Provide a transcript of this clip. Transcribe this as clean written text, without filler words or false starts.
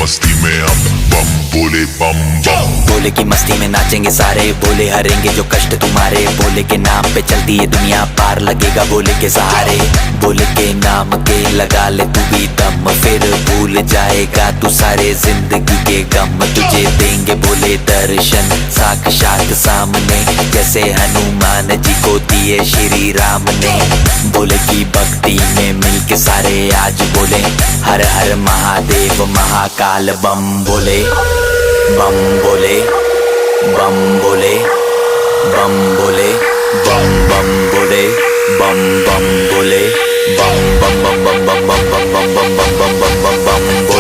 मस्ती में हम बम बोले बम बम। बोले की मस्ती में नाचेंगे सारे, बोले हरेंगे जो कष्ट तुम्हारे, बोले के नाम पे चलती है दुनिया, पार लगेगा बोले के सहारे। बोले के नाम के लगा ले तू भी दम, फिर भूल जाएगा तू सारे जिंदगी के गम। तुझे देंगे बोले दर्शन साक्षात सामने, जैसे हनुमान जी को दिए श्री राम ने। बोले की भक्ति में मिलके सारे आज बोले हर हर महादेव महाकाल बम बोले बम बोले बम बोले बम बोले बम बम बोले बम बम बोले बम बम बम बम बम बम बम बम बम बम बम बम बम।